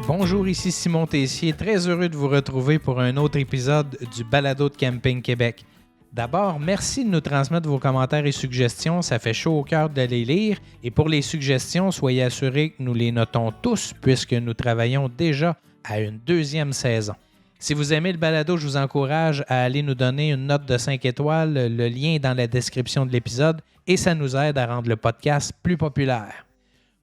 Bonjour, ici Simon Tessier, très heureux de vous retrouver pour un autre épisode du Balado de Camping Québec. D'abord, merci de nous transmettre vos commentaires et suggestions, ça fait chaud au cœur de les lire. Et pour les suggestions, soyez assurés que nous les notons tous puisque nous travaillons déjà à une deuxième saison. Si vous aimez le balado, je vous encourage à aller nous donner une note de 5 étoiles, le lien est dans la description de l'épisode et ça nous aide à rendre le podcast plus populaire.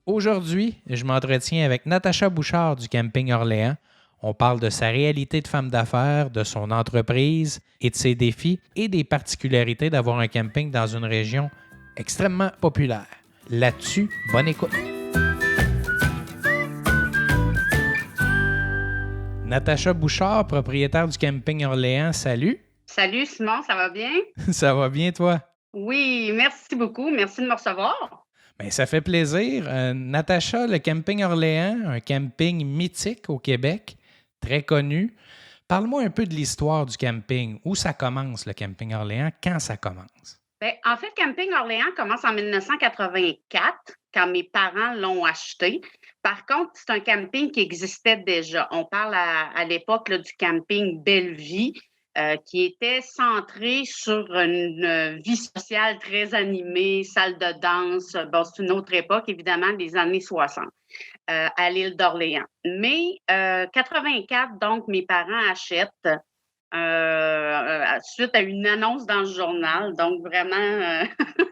Aujourd'hui, je m'entretiens avec Natacha Bouchard du Camping Orléans. On parle de sa réalité de femme d'affaires, de son entreprise et de ses défis et des particularités d'avoir un camping dans une région extrêmement populaire. Là-dessus, bonne écoute. Natacha Bouchard, propriétaire du Camping Orléans, salut. Salut Simon, ça va bien? Ça va bien, toi? Oui, merci beaucoup. Merci de me recevoir. Bien, ça fait plaisir. Natacha, le Camping Orléans, un camping mythique au Québec, très connu. Parle-moi un peu de l'histoire du camping. Où ça commence, le Camping Orléans? Quand ça commence? Bien, en fait, Camping Orléans commence en 1984, quand mes parents l'ont acheté. Par contre, c'est un camping qui existait déjà. On parle à l'époque là, du camping Belle-Vie, qui était centré sur une vie sociale très animée, salle de danse. Bon, c'est une autre époque, évidemment, des années 60, à l'île d'Orléans. Mais 84, donc, mes parents achètent suite à une annonce dans le journal. Donc, vraiment,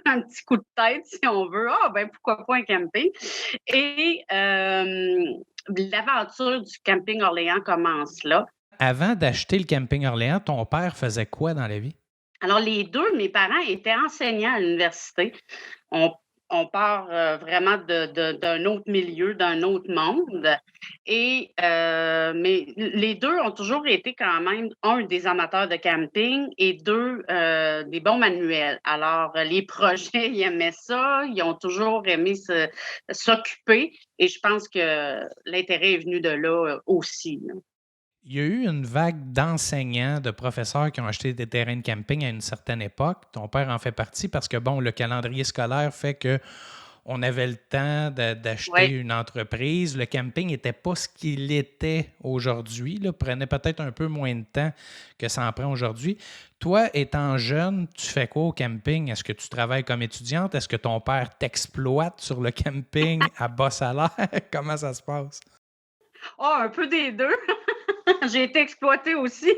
un petit coup de tête, si on veut. Ah, ben pourquoi pas un camping? Et l'aventure du Camping Orléans commence là. Avant d'acheter le Camping Orléans, ton père faisait quoi dans la vie? Alors, les deux, mes parents étaient enseignants à l'université. On part vraiment d'un autre milieu, d'un autre monde. Mais les deux ont toujours été quand même, un, des amateurs de camping et deux, des bons manuels. Alors, les projets, ils aimaient ça. Ils ont toujours aimé s'occuper. Et je pense que l'intérêt est venu de là aussi, là. Il y a eu une vague d'enseignants, de professeurs qui ont acheté des terrains de camping à une certaine époque. Ton père en fait partie parce que, bon, le calendrier scolaire fait que on avait le temps d'acheter une entreprise. Le camping n'était pas ce qu'il était aujourd'hui. Là, prenait peut-être un peu moins de temps que ça en prend aujourd'hui. Toi, étant jeune, tu fais quoi au camping? Est-ce que tu travailles comme étudiante? Est-ce que ton père t'exploite sur le camping à bas salaire? Comment ça se passe? Ah, un peu des deux. J'ai été exploitée aussi.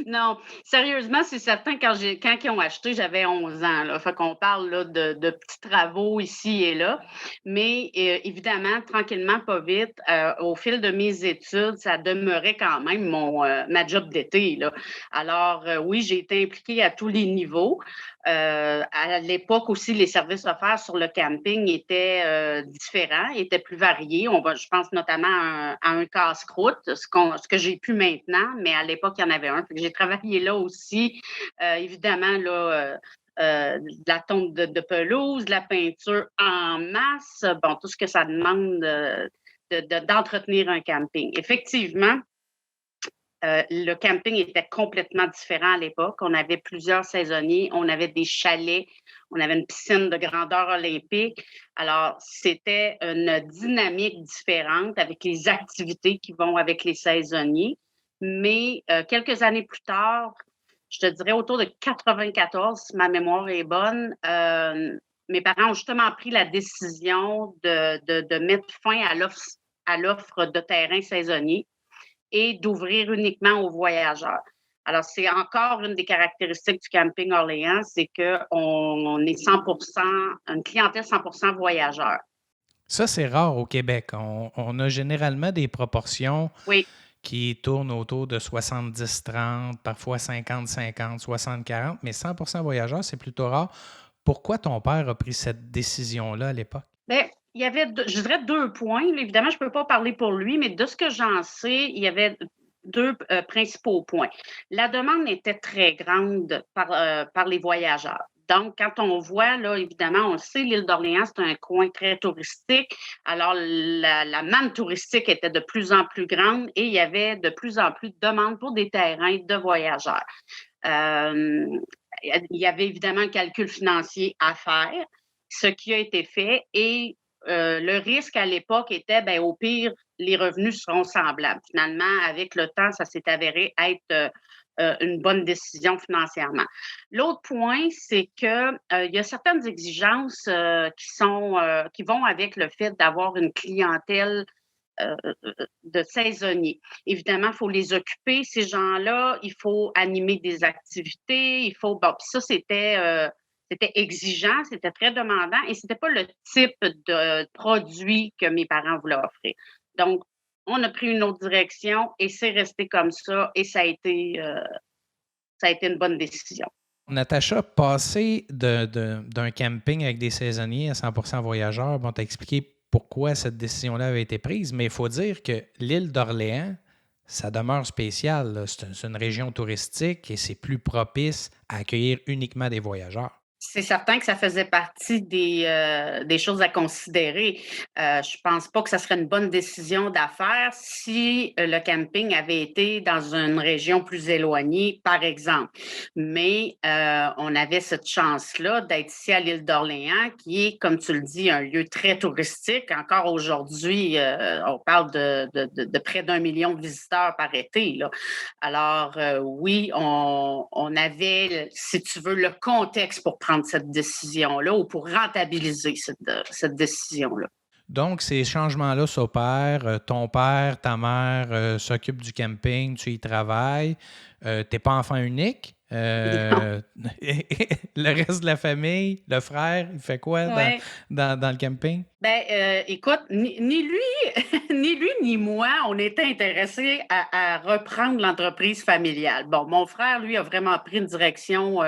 Non, sérieusement, c'est certain, quand ils ont acheté, j'avais 11 ans, là. Fait qu'on parle là, de petits travaux ici et là. Mais évidemment, tranquillement, pas vite, au fil de mes études, ça demeurait quand même ma job d'été, là. Alors, oui, j'ai été impliquée à tous les niveaux. À l'époque aussi, les services offerts sur le camping étaient différents, étaient plus variés. Je pense notamment à un casse-croûte, ce que j'ai pu maintenant, mais à l'époque, il y en avait un. Fait que j'ai travaillé là aussi. Évidemment, là, de la tonte de pelouse, de la peinture en masse, bon, tout ce que ça demande d'entretenir un camping. Effectivement, le camping était complètement différent à l'époque. On avait plusieurs saisonniers, on avait des chalets, on avait une piscine de grandeur olympique. Alors, c'était une dynamique différente avec les activités qui vont avec les saisonniers. Mais quelques années plus tard, je te dirais autour de 94, si ma mémoire est bonne, mes parents ont justement pris la décision de mettre fin à l'offre de terrain saisonnier et d'ouvrir uniquement aux voyageurs. Alors, c'est encore une des caractéristiques du Camping Orléans, c'est qu'on est 100%, une clientèle 100% voyageur. Ça, c'est rare au Québec. On a généralement des proportions qui tournent autour de 70-30, parfois 50-50, 60-40, mais 100% voyageurs, c'est plutôt rare. Pourquoi ton père a pris cette décision-là à l'époque? Bien, il y avait, je dirais, 2 points. Évidemment, je ne peux pas parler pour lui, mais de ce que j'en sais, il y avait 2 principaux points. La demande était très grande par les voyageurs. Donc, quand on voit, là, évidemment, on le sait, l'île d'Orléans, c'est un coin très touristique. Alors, la manne touristique était de plus en plus grande et il y avait de plus en plus de demandes pour des terrains de voyageurs. Euh, il y avait évidemment un calcul financier à faire, ce qui a été fait et le risque à l'époque était, ben, au pire, les revenus seront semblables. Finalement, avec le temps, ça s'est avéré être une bonne décision financièrement. L'autre point, c'est que il y a certaines exigences qui vont avec le fait d'avoir une clientèle euh, de saisonniers. Évidemment, il faut les occuper, ces gens-là, il faut animer des activités, il faut. Bon, puis ça, c'était exigeant, c'était très demandant et c'était pas le type de produit que mes parents voulaient offrir. Donc, on a pris une autre direction et c'est resté comme ça et ça a été une bonne décision. Natacha, passer d'un camping avec des saisonniers à 100% voyageurs, bon, t'as expliqué pourquoi cette décision-là avait été prise, mais il faut dire que l'île d'Orléans, ça demeure spécial, là. C'est une région touristique et c'est plus propice à accueillir uniquement des voyageurs. C'est certain que ça faisait partie des choses à considérer. Je pense pas que ça serait une bonne décision d'affaires si le camping avait été dans une région plus éloignée, par exemple. Mais on avait cette chance-là d'être ici à l'île d'Orléans, qui est, comme tu le dis, un lieu très touristique. Encore aujourd'hui, on parle de près d'1 million de visiteurs par été, là. Alors, oui, on avait, si tu veux, le contexte pour prendre cette décision-là ou pour rentabiliser cette décision-là. Donc, ces changements-là s'opèrent. Ton père, ta mère s'occupent du camping, tu y travailles. Tu n'es pas enfant unique. Le reste de la famille, le frère, il fait quoi Ouais. dans le camping? Ben, écoute, ni lui, ni lui ni moi, on était intéressés à reprendre l'entreprise familiale. Bon, mon frère, lui, a vraiment pris une direction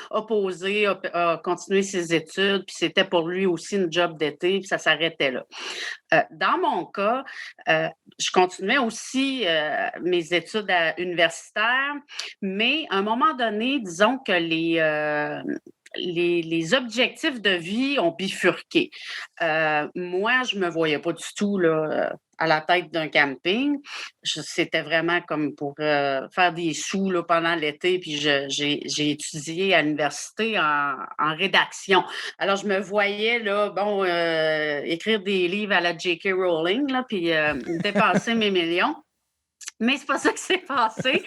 opposée, a continué ses études, puis c'était pour lui aussi une job d'été, puis ça s'arrêtait là. Dans mon cas, je continuais aussi mes études universitaires, mais à un moment donné, disons que les objectifs de vie ont bifurqué. Moi, je me voyais pas du tout là, à la tête d'un camping. C'était vraiment comme pour faire des sous là, pendant l'été, puis j'ai étudié à l'université en rédaction. Alors, je me voyais là, bon, écrire des livres à la J.K. Rowling, là, puis dépenser mes millions. Mais c'est pas ça qui s'est passé.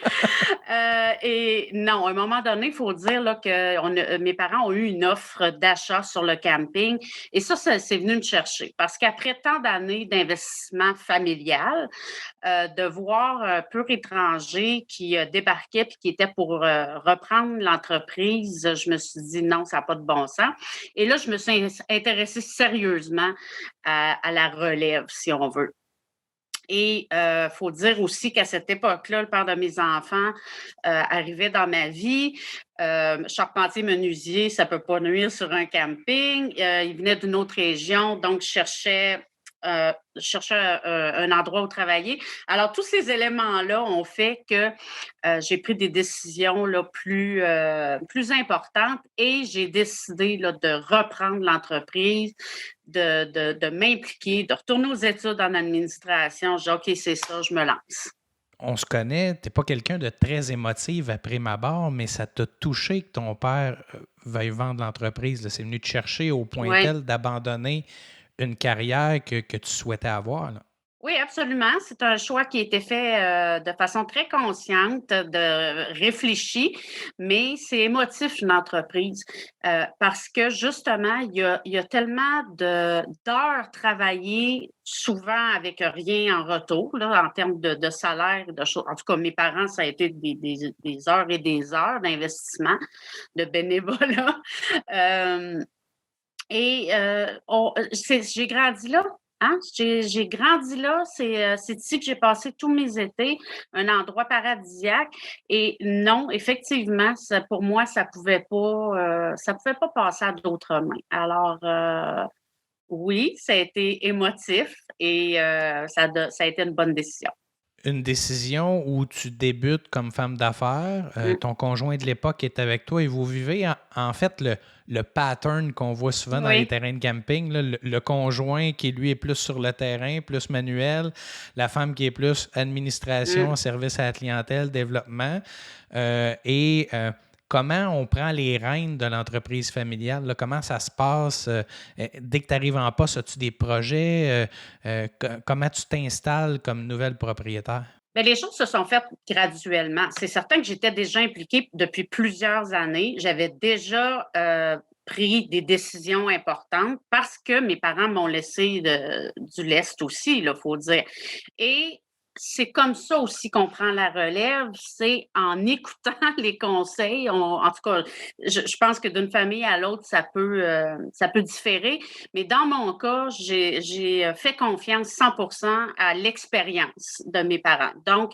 Et non, à un moment donné, il faut dire là, que mes parents ont eu une offre d'achat sur le camping. Et ça c'est venu me chercher. Parce qu'après tant d'années d'investissement familial, de voir un pur étranger qui débarquait puis qui était pour reprendre l'entreprise, je me suis dit non, ça n'a pas de bon sens. Et là, je me suis intéressée sérieusement à la relève, si on veut. Et il faut dire aussi qu'à cette époque-là, le père de mes enfants arrivait dans ma vie. Charpentier menuisier, ça ne peut pas nuire sur un camping. Il venait d'une autre région, donc je cherchais un endroit où travailler. Alors, tous ces éléments-là ont fait que j'ai pris des décisions là, plus importantes et j'ai décidé là, de reprendre l'entreprise, de m'impliquer, de retourner aux études en administration. J'ai dit, OK, c'est ça, je me lance. On se connaît, tu n'es pas quelqu'un de très émotif après ma barre, mais ça t'a touché que ton père veuille vendre l'entreprise, là. C'est venu te chercher au point Oui. tel d'abandonner une carrière que tu souhaitais avoir, là. Oui, absolument. C'est un choix qui a été fait de façon très consciente, de réfléchi, mais c'est émotif une entreprise parce que justement, il y a tellement d'heures travaillées, souvent avec rien en retour, là, en termes de salaire, de choses. En tout cas, mes parents, ça a été des heures et des heures d'investissement, de bénévolat. Euh, j'ai grandi là. Hein? J'ai grandi là. C'est ici que j'ai passé tous mes étés, un endroit paradisiaque. Et non, effectivement, pour moi, ça pouvait pas passer à d'autres mains. Alors, oui, ça a été émotif et ça a été une bonne décision. une décision où tu débutes comme femme d'affaires, Mm. ton conjoint de l'époque est avec toi et vous vivez en fait le pattern qu'on voit souvent dans les Oui. terrains de camping, là, le conjoint qui lui est plus sur le terrain, plus manuel, la femme qui est plus administration, Mm. service à la clientèle, développement. Comment on prend les rênes de l'entreprise familiale, là, comment ça se passe dès que tu arrives en poste, as-tu des projets? Comment tu t'installes comme nouvelle propriétaire? Mais les choses se sont faites graduellement. C'est certain que j'étais déjà impliquée depuis plusieurs années. J'avais déjà pris des décisions importantes parce que mes parents m'ont laissé du lest aussi, il faut dire. Et c'est comme ça aussi qu'on prend la relève, c'est en écoutant les conseils. En tout cas, je pense que d'une famille à l'autre, ça peut différer. Mais dans mon cas, j'ai fait confiance 100% à l'expérience de mes parents. Donc,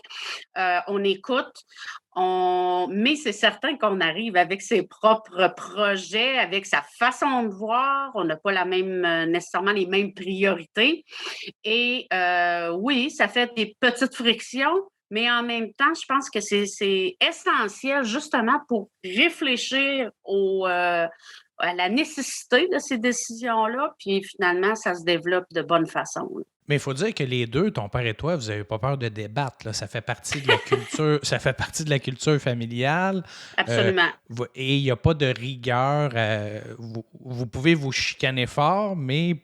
on écoute, mais c'est certain qu'on arrive avec ses propres projets, avec sa façon de voir. On n'a pas nécessairement les mêmes priorités. Et oui, ça fait des petites frictions, mais en même temps, je pense que c'est essentiel justement pour réfléchir à la nécessité de ces décisions-là, puis finalement, ça se développe de bonne façon. Mais il faut dire que les deux, ton père et toi, vous n'avez pas peur de débattre, là. Ça fait partie de la culture, ça fait partie de la culture familiale. Euh, Absolument. et il n'y a pas de rigueur. Vous pouvez vous chicaner fort, mais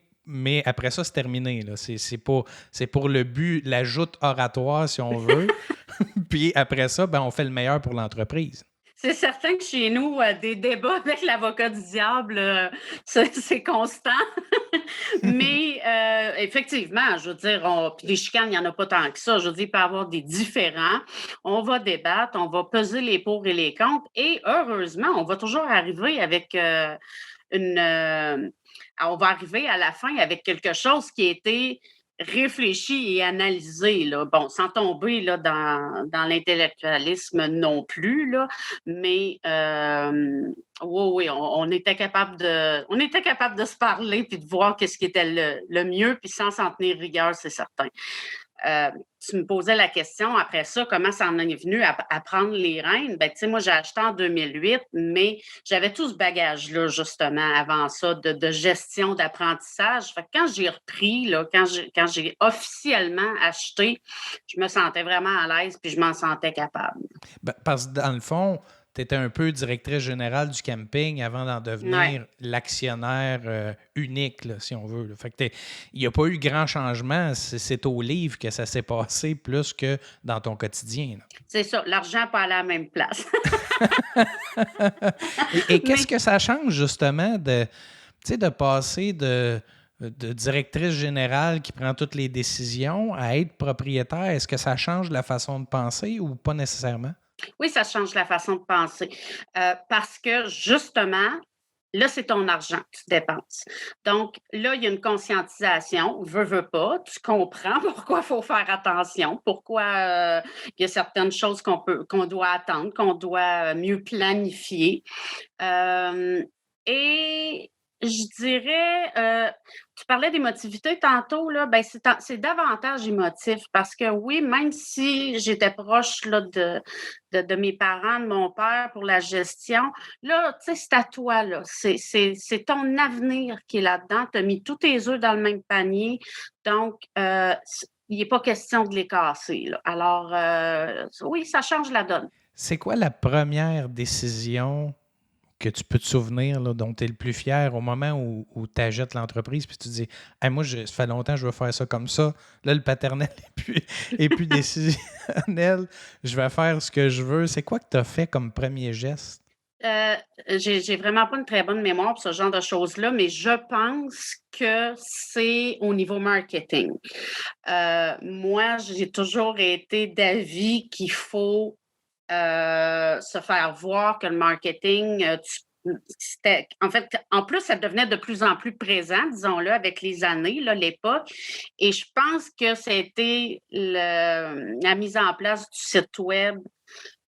après ça, c'est terminé, là. C'est pour le but, la joute oratoire, si on veut. Puis après ça, ben, on fait le meilleur pour l'entreprise. C'est certain que chez nous, des débats avec l'avocat du diable, c'est constant. Mais effectivement, je veux dire, puis des chicanes, il n'y en a pas tant que ça. Je veux dire, il peut y avoir des différends. On va débattre, on va peser les pour et les contre. Et heureusement, on va toujours arriver avec on va arriver à la fin avec quelque chose qui a été réfléchi et analysé, là. Bon, sans tomber là, dans l'intellectualisme non plus, là, mais oui, oui, on était capable de se parler puis de voir qu'est-ce qui était le mieux, puis sans s'en tenir rigueur, c'est certain. Euh, Tu me posais la question après ça, comment ça en est venu à prendre les rênes? Ben, tu sais, moi, j'ai acheté en 2008, mais j'avais tout ce bagage-là, justement, avant ça, de gestion, d'apprentissage. Fait que quand j'ai repris, là, quand j'ai officiellement acheté, je me sentais vraiment à l'aise puis je m'en sentais capable. Ben, parce que dans le fond, tu étais un peu directrice générale du camping avant d'en Ouais. devenir l'actionnaire unique, là, si on veut, là. Fait que il n'y a pas eu grand changement. C'est au livre que ça s'est passé plus que dans ton quotidien, là. C'est ça, l'argent n'est pas à la même place. Et qu'est-ce Mais que ça change justement tu sais, de passer de directrice générale qui prend toutes les décisions à être propriétaire? Est-ce que ça change la façon de penser ou pas nécessairement? oui, ça change la façon de penser. Parce que justement, là, c'est ton argent que tu dépenses. Donc, là, il y a une conscientisation, veux pas, tu comprends pourquoi il faut faire attention, pourquoi il y a certaines choses qu'on doit attendre, qu'on doit mieux planifier. Euh, et je dirais, tu parlais d'émotivité tantôt, là, ben c'est davantage émotif parce que oui, même si j'étais proche là, de mes parents, de mon père pour la gestion, là, tu sais, c'est à toi, là. C'est ton avenir qui est là-dedans. Tu as mis tous tes œufs dans le même panier. Donc, il n'est pas question de les casser, là. Alors, oui, ça change la donne. C'est quoi la première décision que tu peux te souvenir, là, dont tu es le plus fier au moment où tu achètes l'entreprise, puis tu te dis hey, moi, ça fait longtemps que je veux faire ça comme ça. Là, le paternel est plus décisionnel. Je vais faire ce que je veux. C'est quoi que tu as fait comme premier geste? Euh, j'ai vraiment pas une très bonne mémoire pour ce genre de choses-là, mais je pense que c'est au niveau marketing. Moi, j'ai toujours été d'avis qu'il faut se faire voir que le marketing, en fait, en plus, ça devenait de plus en plus présent, disons-le, avec les années, là, l'époque. Et je pense que c'était la mise en place du site web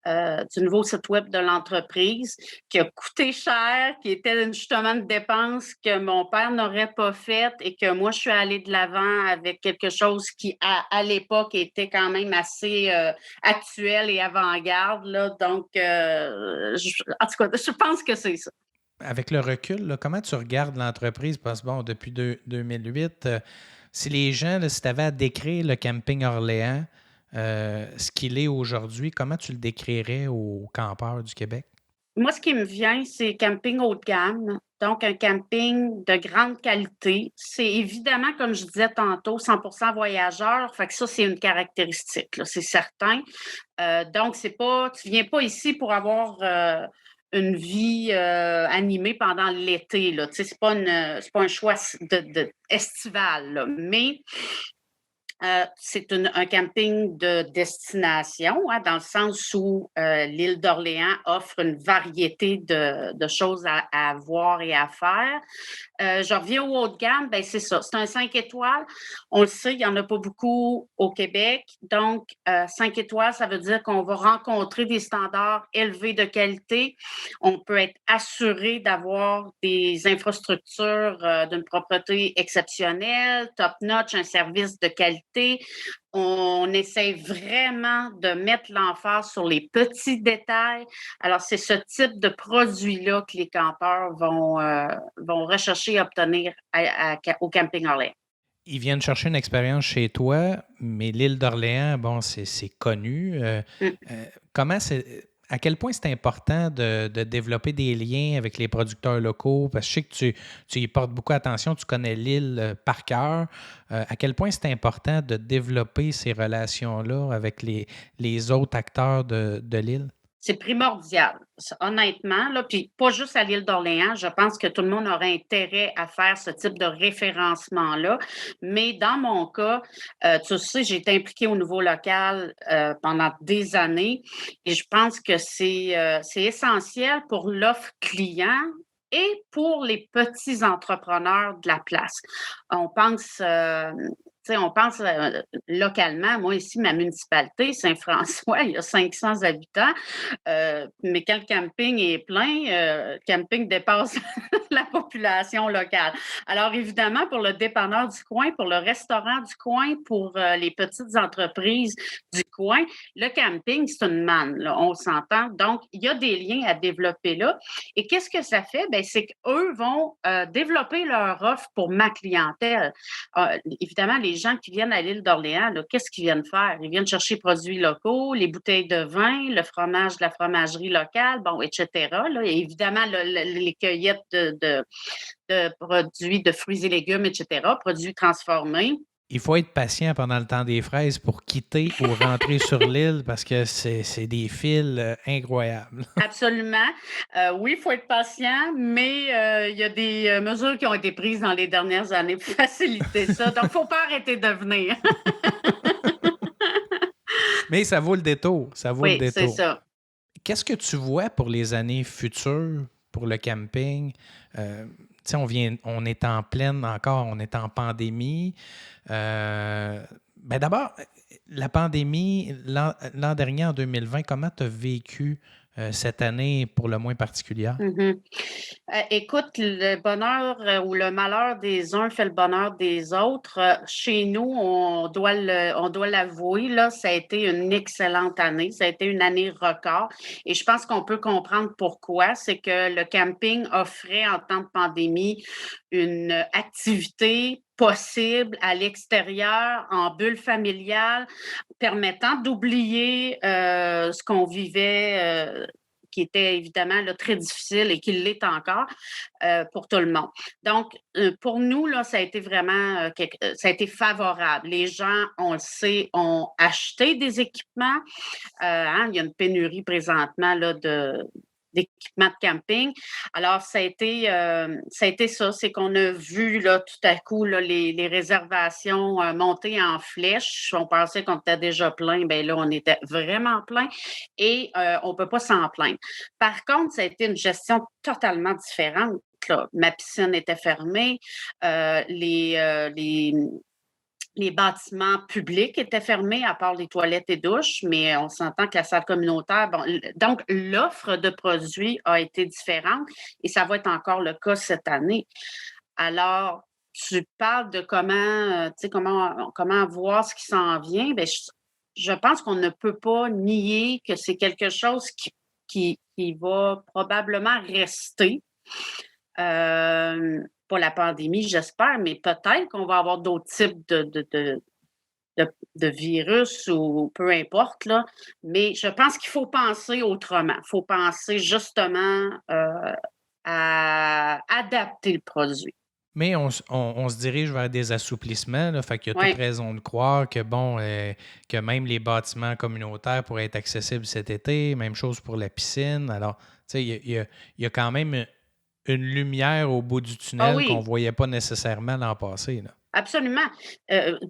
du nouveau site web de l'entreprise qui a coûté cher, qui était justement une dépense que mon père n'aurait pas faite et que moi, je suis allée de l'avant avec quelque chose qui, à l'époque, était quand même assez actuel et avant-garde. Là. Donc, en tout cas, je pense que c'est ça. Avec le recul, là, comment tu regardes l'entreprise? Parce que bon, depuis 2008, si les gens, là, si tu avais à décrire le camping Orléans, ce qu'il est aujourd'hui, comment tu le décrirais aux campeurs du Québec? Moi, ce qui me vient, c'est camping haut de gamme, donc un camping de grande qualité. C'est évidemment, comme je disais tantôt, 100% voyageurs, fait que ça, c'est une caractéristique, là, c'est certain. Donc, tu viens pas ici pour avoir une vie animée pendant l'été, là. Tu sais, c'est pas un choix estival, là. Mais c'est un camping de destination, hein, dans le sens où l'île d'Orléans offre une variété de choses à voir et à faire. Je reviens au haut de gamme, ben c'est ça, c'est un 5 étoiles. On le sait, il n'y en a pas beaucoup au Québec. Donc, 5 étoiles, ça veut dire qu'on va rencontrer des standards élevés de qualité. On peut être assuré d'avoir des infrastructures d'une propreté exceptionnelle, top-notch, un service de qualité. On essaie vraiment de mettre l'emphase sur les petits détails. Alors, c'est ce type de produit-là que les campeurs vont rechercher et obtenir au Camping Orléans. Ils viennent chercher une expérience chez toi, mais l'île d'Orléans, bon, c'est connu. Comment à quel point c'est important de développer des liens avec les producteurs locaux? Parce que je sais que tu y portes beaucoup attention, tu connais l'île par cœur. À quel point c'est important de développer ces relations-là avec les autres acteurs de l'île? C'est primordial, honnêtement. Là, puis pas juste à l'île d'Orléans, je pense que tout le monde aurait intérêt à faire ce type de référencement-là. Mais dans mon cas, tu sais, j'ai été impliquée au niveau local pendant des années et je pense que c'est essentiel pour l'offre client et pour les petits entrepreneurs de la place. On pense on pense localement. Moi, ici, ma municipalité, Saint-François, il y a 500 habitants. Mais quand le camping est plein, le camping dépasse la population locale. Alors, évidemment, pour le dépanneur du coin, pour le restaurant du coin, pour les petites entreprises du coin, le camping, c'est une manne, là, on s'entend. Donc, il y a des liens à développer là. Et qu'est-ce que ça fait? Bien, c'est qu'eux vont développer leur offre pour ma clientèle. Évidemment, les gens qui viennent à l'île d'Orléans, là, qu'est-ce qu'ils viennent faire? Ils viennent chercher produits locaux, les bouteilles de vin, le fromage de la fromagerie locale, bon, etc. Là. Et évidemment, les cueillettes de produits de fruits et légumes, etc., produits transformés. Il faut être patient pendant le temps des fraises pour quitter ou rentrer sur l'île parce que c'est des fils incroyables. Absolument. Oui, il faut être patient, mais il y a des mesures qui ont été prises dans les dernières années pour faciliter ça. Donc, il ne faut pas arrêter de venir. Mais ça vaut le détour. Ça vaut le Oui, c'est détour. ça. Qu'est-ce que tu vois pour les années futures pour le camping? On est en pleine encore, on est en pandémie. D'abord, la pandémie, l'an dernier, en 2020, comment tu as vécu cette année pour le moins particulière? Écoute, le bonheur ou le malheur des uns fait le bonheur des autres. Chez nous, on doit l'avouer, là, ça a été une excellente année. Ça a été une année record. Et je pense qu'on peut comprendre pourquoi. C'est que le camping offrait en temps de pandémie une activité possible à l'extérieur, en bulle familiale, permettant d'oublier ce qu'on vivait. Qui était évidemment là, très difficile et qui l'est encore pour tout le monde. Donc, pour nous, là, ça a été vraiment ça a été favorable. Les gens, on le sait, ont acheté des équipements. Il y a une pénurie présentement là, d'équipements de camping. Alors, ça a été ça, c'est qu'on a vu là, tout à coup là, les réservations monter en flèche. On pensait qu'on était déjà plein, bien là, on était vraiment plein et on ne peut pas s'en plaindre. Par contre, ça a été une gestion totalement différente. Là. Ma piscine était fermée, les les bâtiments publics étaient fermés, à part les toilettes et douches, mais on s'entend que la salle communautaire, bon, donc l'offre de produits a été différente et ça va être encore le cas cette année. Alors, tu parles de comment, tu sais, comment voir ce qui s'en vient. Bien, je pense qu'on ne peut pas nier que c'est quelque chose qui va probablement rester. Pas la pandémie, j'espère, mais peut-être qu'on va avoir d'autres types de virus ou peu importe, là. Mais je pense qu'il faut penser autrement. Il faut penser justement à adapter le produit. Mais on se dirige vers des assouplissements, là, fait qu'il y a toute Oui, raison de croire que, bon, que même les bâtiments communautaires pourraient être accessibles cet été, même chose pour la piscine. Alors, tu sais, il y a quand même une lumière au bout du ah tunnel qu'on ne oui, voyait pas nécessairement l'an passé, là. absolument.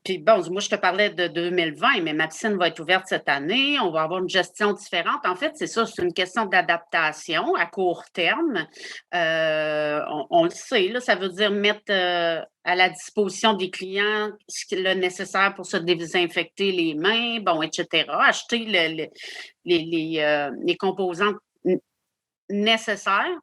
Puis bon, moi, je te parlais de 2020, mais ma piscine va être ouverte cette année. On va avoir une gestion différente. En fait, c'est ça, c'est une question d'adaptation à court terme. On le sait, là, ça veut dire mettre à la disposition des clients le nécessaire pour se désinfecter les mains, bon, etc. Acheter les composants nécessaires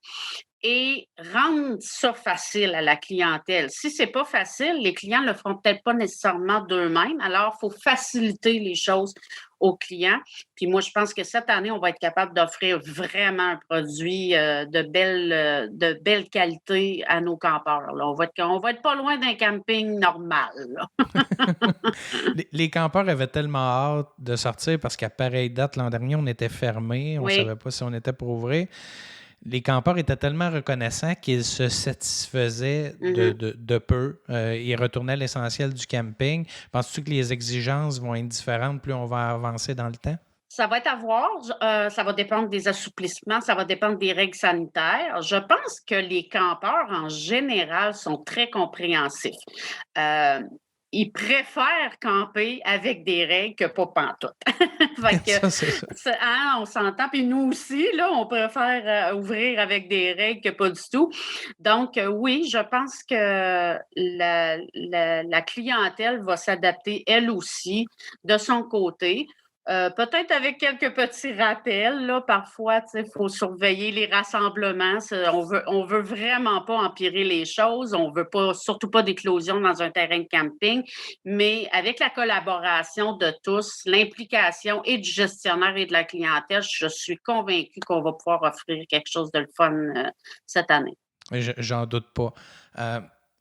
et rendre ça facile à la clientèle. Si c'est pas facile, les clients le feront peut-être pas nécessairement d'eux-mêmes. Alors, il faut faciliter les choses aux clients. Puis moi, je pense que cette année, on va être capable d'offrir vraiment un produit de belle qualité à nos campeurs. Là. On va être pas loin d'un camping normal. Là. Les campeurs avaient tellement hâte de sortir parce qu'à pareille date, l'an dernier, on était fermés, on ne Oui. savait pas si on était pour ouvrir. Les campeurs étaient tellement reconnaissants qu'ils se satisfaisaient Mhm. de peu. Ils retournaient à l'essentiel du camping. Penses-tu que les exigences vont être différentes plus on va avancer dans le temps? Ça va être à voir. Ça va dépendre des assouplissements, ça va dépendre des règles sanitaires. Je pense que les campeurs, en général, sont très compréhensifs. Euh, Ils préfèrent camper avec des règles que pas pantoute. Fait que, Ça, c'est ça. hein, on s'entend. Puis nous aussi, là, on préfère ouvrir avec des règles que pas du tout. Donc, oui, je pense que la clientèle va s'adapter elle aussi de son côté. Peut-être avec quelques petits rappels, là, parfois, tu sais, il faut surveiller les rassemblements. On veut vraiment pas empirer les choses. On veut pas, surtout pas d'éclosion dans un terrain de camping. Mais avec la collaboration de tous, l'implication et du gestionnaire et de la clientèle, je suis convaincue qu'on va pouvoir offrir quelque chose de le fun cette année. J'en doute pas. Euh,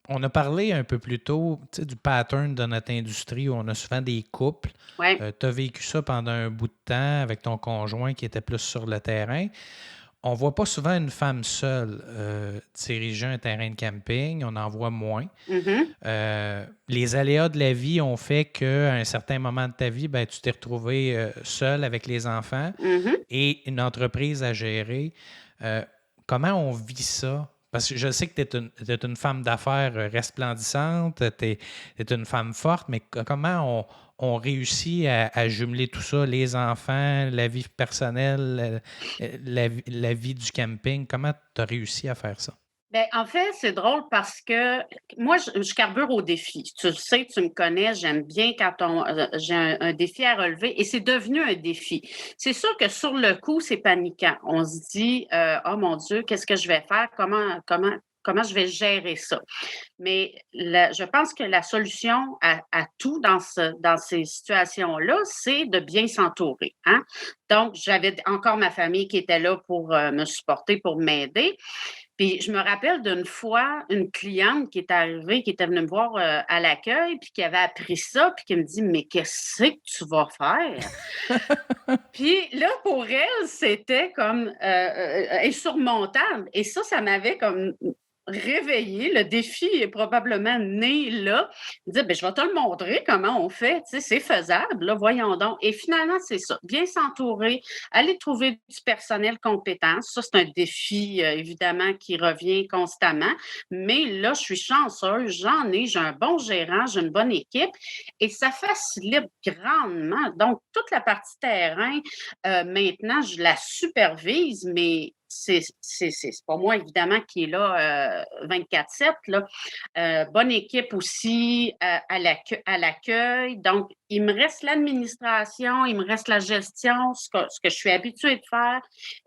on a parlé un peu plus tôt, tu sais, du pattern de notre industrie où on a souvent des couples. Oui. Tu as vécu ça pendant un bout de temps avec ton conjoint qui était plus sur le terrain. On voit pas souvent une femme seule diriger un terrain de camping. On en voit moins. Mhm. Les aléas de la vie ont fait qu'à un certain moment de ta vie, ben, tu t'es retrouvé seul avec les enfants Mhm. et une entreprise à gérer. Euh, Comment on vit ça? Parce que je sais que tu es une femme d'affaires resplendissante, tu es une femme forte, mais comment on réussit à jumeler tout ça, les enfants, la vie personnelle, la vie du camping? Comment tu as réussi à faire ça? Ben, en fait, c'est drôle parce que moi, je carbure au défi. Tu le sais, tu me connais, j'aime bien quand j'ai un défi à relever et c'est devenu un défi. C'est sûr que sur le coup, c'est paniquant. On se dit, oh mon Dieu, qu'est-ce que je vais faire? Comment je vais gérer ça? Mais je pense que la solution à tout dans ces situations-là, c'est de bien s'entourer. Hein? Donc, j'avais encore ma famille qui était là pour me supporter, pour m'aider. Puis je me rappelle d'une fois, une cliente qui est arrivée, qui était venue me voir à l'accueil, puis qui avait appris ça, puis qui me dit: «Mais qu'est-ce que tu vas faire?» Puis là, pour elle, c'était comme insurmontable. Et ça m'avait comme réveillé. Le défi est probablement né là. Dire, ben, je vais te le montrer comment on fait. Tu sais, c'est faisable, là, voyons donc. Et finalement, c'est ça. Bien s'entourer, aller trouver du personnel compétent. Ça, c'est un défi, évidemment, qui revient constamment. Mais là, je suis chanceuse. J'ai un bon gérant, j'ai une bonne équipe et ça facilite grandement. Donc, toute la partie terrain, maintenant, je la supervise, mais c'est pas moi, évidemment, qui est là 24/7, là. Bonne équipe aussi à l'accueil. Donc, il me reste l'administration, il me reste la gestion, ce que je suis habituée de faire.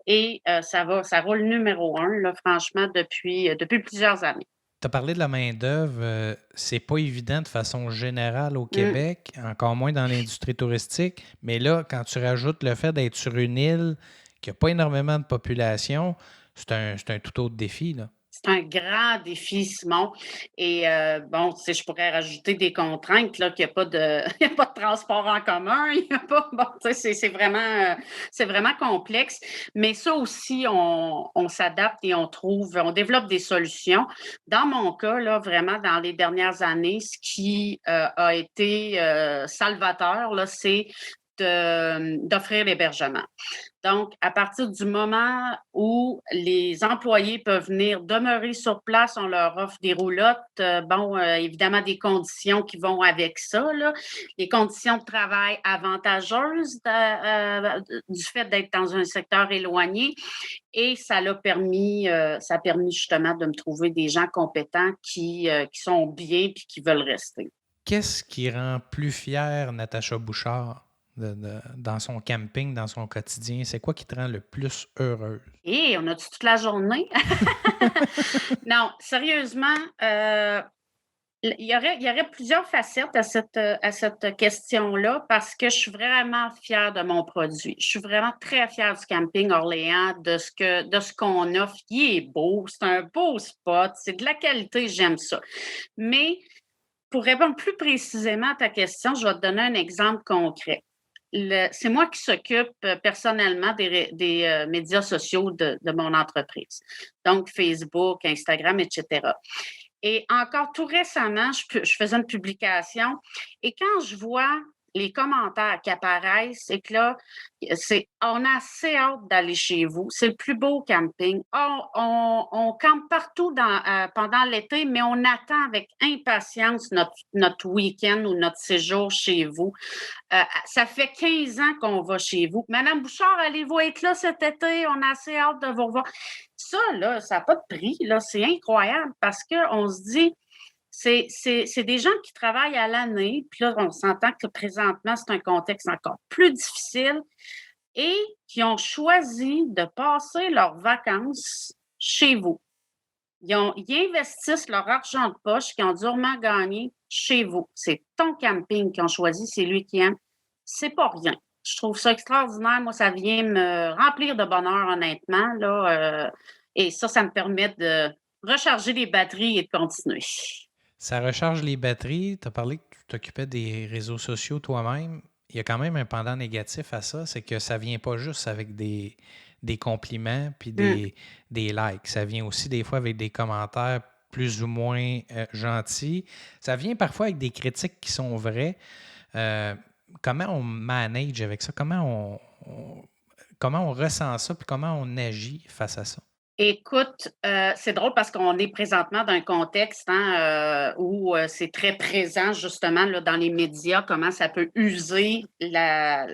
Et ça roule numéro un, là, franchement, depuis plusieurs années. Tu as parlé de la main-d'œuvre. C'est pas évident de façon générale au Mm. Québec, encore moins dans l'industrie touristique. Mais là, quand tu rajoutes le fait d'être sur une île qui n'a pas énormément de population, c'est un tout autre défi, là. C'est un grand défi, Simon. Et bon, tu sais, je pourrais rajouter des contraintes, là, qu'il n'y a pas de, il y a pas de transport en commun, il y a pas, bon, tu sais, c'est vraiment complexe. Mais ça aussi, on s'adapte et on développe des solutions. Dans mon cas, là, vraiment, dans les dernières années, ce qui a été salvateur, là, c'est d'offrir l'hébergement. Donc, à partir du moment où les employés peuvent venir demeurer sur place, on leur offre des roulottes, évidemment des conditions qui vont avec ça, là. Les conditions de travail avantageuses du fait d'être dans un secteur éloigné. Et ça a permis justement de me trouver des gens compétents qui sont bien et qui veulent rester. Qu'est-ce qui rend plus fière Natacha Bouchard dans son camping, dans son quotidien? C'est quoi qui te rend le plus heureuse? Et on a-tu toute la journée? Non, sérieusement, il y aurait plusieurs facettes à cette question-là parce que je suis vraiment fière de mon produit. Je suis vraiment très fière du camping Orléans, de ce qu'on offre. Il est beau, c'est un beau spot, c'est de la qualité, j'aime ça. Mais pour répondre plus précisément à ta question, je vais te donner un exemple concret. C'est moi qui s'occupe personnellement des médias sociaux de mon entreprise. Donc, Facebook, Instagram, etc. Et encore tout récemment, je faisais une publication et quand je vois les commentaires qui apparaissent, c'est que là, on a assez hâte d'aller chez vous. C'est le plus beau camping. On campe partout pendant l'été, mais on attend avec impatience notre week-end ou notre séjour chez vous. Ça fait 15 ans qu'on va chez vous. Madame Bouchard, allez-vous être là cet été? On a assez hâte de vous revoir. Ça, là, ça n'a pas de prix, là. C'est incroyable parce qu'on se dit, c'est des gens qui travaillent à l'année, puis là, on s'entend que présentement, c'est un contexte encore plus difficile et qui ont choisi de passer leurs vacances chez vous. Ils investissent leur argent de poche qu'ils ont durement gagné chez vous. C'est ton camping qu'ils ont choisi, c'est lui qui aime. C'est pas rien. Je trouve ça extraordinaire. Moi, ça vient me remplir de bonheur, honnêtement, là. Et ça me permet de recharger les batteries et de continuer. Ça recharge les batteries. Tu as parlé que tu t'occupais des réseaux sociaux toi-même. Il y a quand même un pendant négatif à ça, c'est que ça vient pas juste avec des compliments puis des likes. Ça vient aussi des fois avec des commentaires plus ou moins gentils. Ça vient parfois avec des critiques qui sont vraies. Comment on manage avec ça? Comment on ressent ça puis comment on agit face à ça? Écoute, c'est drôle parce qu'on est présentement dans un contexte où c'est très présent justement là, dans les médias, comment ça peut user la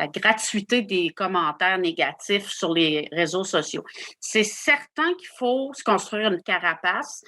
gratuité des commentaires négatifs sur les réseaux sociaux. C'est certain qu'il faut se construire une carapace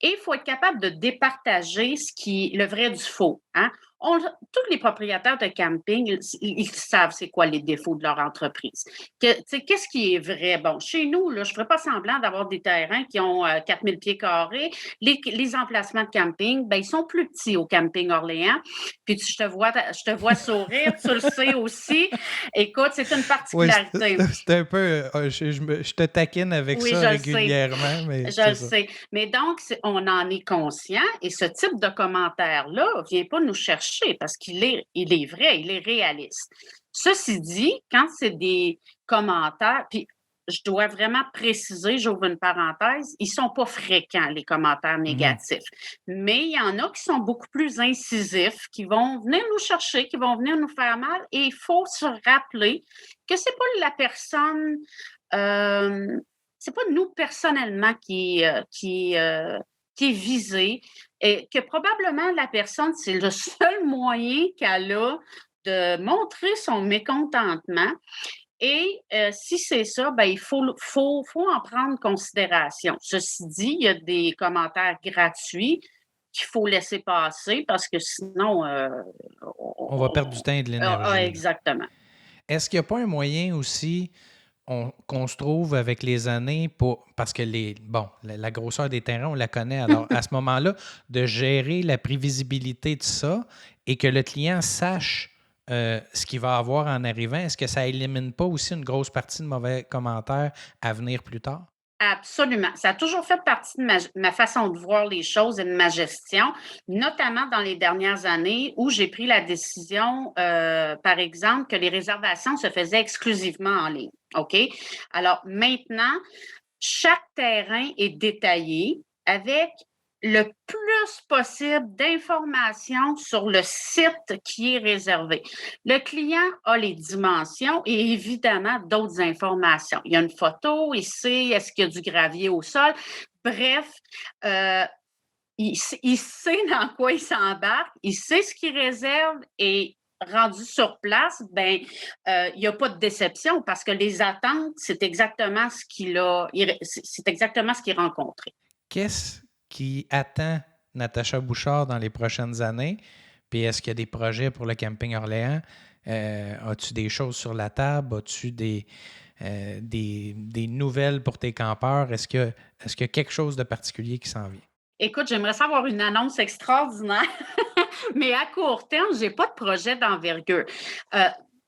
et il faut être capable de départager le vrai du faux. Hein? Tous les propriétaires de camping, ils savent c'est quoi les défauts de leur entreprise. Qu'est-ce qui est vrai? Bon, chez nous, là, je ne ferai pas semblant d'avoir des terrains qui ont 4000 pieds carrés. Les emplacements de camping, ben, ils sont plus petits au camping Orléans. Puis je te vois sourire, tu le sais aussi. Écoute, c'est une particularité. Oui, c'est un peu... je te taquine avec ça régulièrement. Mais je le sais. Mais donc, on en est conscient et ce type de commentaire-là ne vient pas nous chercher parce qu'il est vrai, il est réaliste. Ceci dit, quand c'est des commentaires, puis je dois vraiment préciser, j'ouvre une parenthèse, ils ne sont pas fréquents, les commentaires négatifs. Mais il y en a qui sont beaucoup plus incisifs, qui vont venir nous chercher, qui vont venir nous faire mal. Et il faut se rappeler que ce n'est pas la personne, c'est pas nous personnellement qui est visée. Et que probablement la personne, c'est le seul moyen qu'elle a de montrer son mécontentement. Et si c'est ça, ben, il faut en prendre considération. Ceci dit, il y a des commentaires gratuits qu'il faut laisser passer parce que sinon, On va perdre du temps et de l'énergie. Exactement. Est-ce qu'il n'y a pas un moyen aussi qu'on se trouve avec les années parce que la grosseur des terrains, on la connaît. Alors, à ce moment-là, de gérer la prévisibilité de ça et que le client sache ce qu'il va avoir en arrivant, est-ce que ça élimine pas aussi une grosse partie de mauvais commentaires à venir plus tard? Absolument. Ça a toujours fait partie de ma façon de voir les choses et de ma gestion, notamment dans les dernières années où j'ai pris la décision, par exemple, que les réservations se faisaient exclusivement en ligne. OK? Alors maintenant, chaque terrain est détaillé avec le plus possible d'informations sur le site qui est réservé. Le client a les dimensions et évidemment d'autres informations. Il y a une photo, il sait est-ce qu'il y a du gravier au sol. Bref, il sait dans quoi il s'embarque, il sait ce qu'il réserve et rendu sur place, il n'y a pas de déception parce que les attentes, c'est exactement ce qu'il rencontrait. Qu'est-ce qui attend Natacha Bouchard dans les prochaines années? Puis est-ce qu'il y a des projets pour le Camping Orléans? As-tu des choses sur la table? As-tu des nouvelles pour tes campeurs? Est-ce qu'il y a quelque chose de particulier qui s'en vient? Écoute, j'aimerais savoir une annonce extraordinaire, mais à court terme, je n'ai pas de projet d'envergure.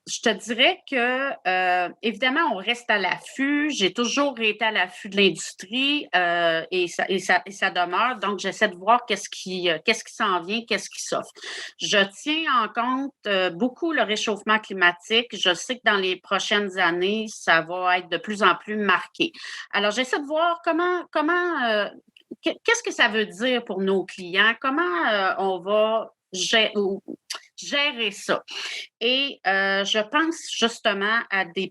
Je te dirais que, évidemment, on reste à l'affût. J'ai toujours été à l'affût de l'industrie et ça demeure. Donc, j'essaie de voir qu'est-ce qui s'en vient, qu'est-ce qui s'offre. Je tiens en compte beaucoup le réchauffement climatique. Je sais que dans les prochaines années, ça va être de plus en plus marqué. Alors, j'essaie de voir qu'est-ce que ça veut dire pour nos clients, comment on va gérer ça. Et je pense justement à des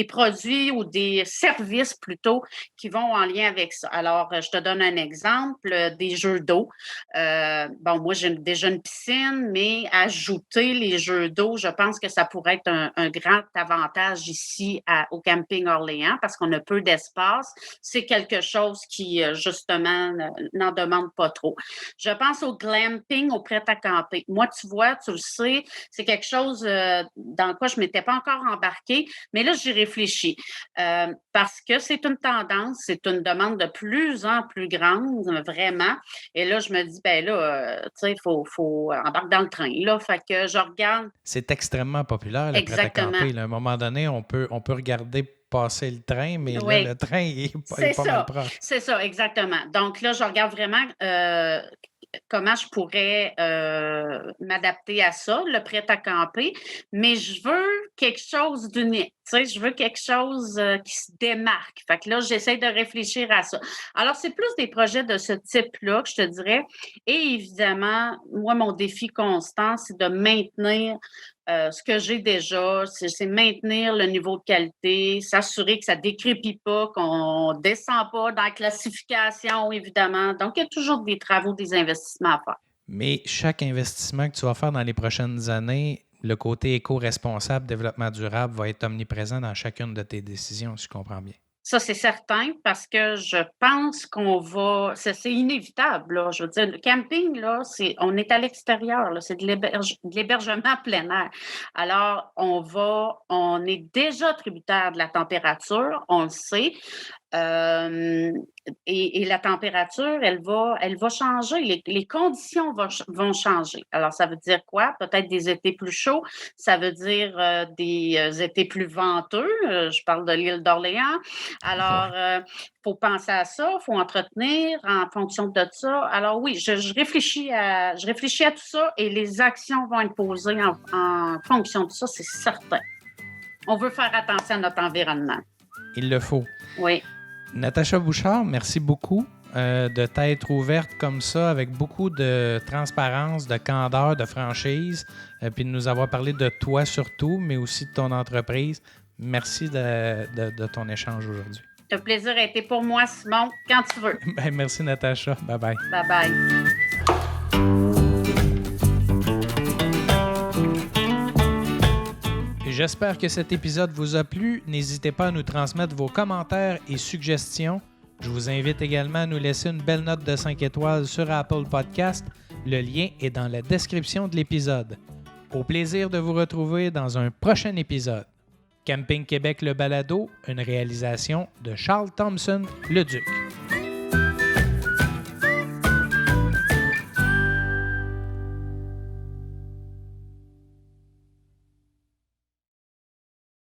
produits ou des services plutôt qui vont en lien avec ça. Alors, je te donne un exemple, des jeux d'eau. Moi, j'ai déjà une piscine, mais ajouter les jeux d'eau, je pense que ça pourrait être un grand avantage ici au Camping Orléans parce qu'on a peu d'espace. C'est quelque chose qui, justement, n'en demande pas trop. Je pense au glamping, au prêt-à-camper. Moi, tu vois, tu le sais, c'est quelque chose dans quoi je ne m'étais pas encore embarquée, mais là, j'y réfléchis parce que c'est une tendance, c'est une demande de plus en plus grande, vraiment. Et là, je me dis, il faut embarquer dans le train. Là, fait que je regarde. C'est extrêmement populaire, le prêt-à-camper. À un moment donné, on peut regarder passer le train, mais là, le train est pas mal proche. C'est ça, exactement. Donc là, je regarde vraiment comment je pourrais m'adapter à ça, le prêt-à-camper, mais je veux quelque chose d'unique. Je veux quelque chose qui se démarque. Fait que là, j'essaie de réfléchir à ça. Alors, c'est plus des projets de ce type-là que je te dirais. Et évidemment, moi, mon défi constant, c'est de maintenir ce que j'ai déjà, c'est maintenir le niveau de qualité, s'assurer que ça ne décrépit pas, qu'on ne descend pas dans la classification, évidemment. Donc, il y a toujours des travaux, des investissements à faire. Mais chaque investissement que tu vas faire dans les prochaines années, le côté éco-responsable, développement durable va être omniprésent dans chacune de tes décisions, si je comprends bien. Ça, c'est certain, parce que je pense qu'on va... C'est inévitable, là. Je veux dire, le camping, là, on est à l'extérieur, là. C'est de l'hébergement plein air. Alors, on est déjà tributaire de la température, on le sait. Et la température, elle va changer. Les conditions vont changer. Alors, ça veut dire quoi? Peut-être des étés plus chauds. Ça veut dire des étés plus venteux. Je parle de l'île d'Orléans. Alors, il faut penser à ça. Il faut entretenir en fonction de ça. Alors oui, je réfléchis à tout ça et les actions vont être posées en fonction de ça, c'est certain. On veut faire attention à notre environnement. Il le faut. Oui. Natacha Bouchard, merci beaucoup de t'être ouverte comme ça avec beaucoup de transparence, de candeur, de franchise, puis de nous avoir parlé de toi surtout, mais aussi de ton entreprise. Merci de ton échange aujourd'hui. Le plaisir a été pour moi, Simon, quand tu veux. Merci Natacha. Bye-bye. Bye-bye. J'espère que cet épisode vous a plu. N'hésitez pas à nous transmettre vos commentaires et suggestions. Je vous invite également à nous laisser une belle note de 5 étoiles sur Apple Podcast. Le lien est dans la description de l'épisode. Au plaisir de vous retrouver dans un prochain épisode. Camping Québec le balado, une réalisation de Charles Thompson, le Duc.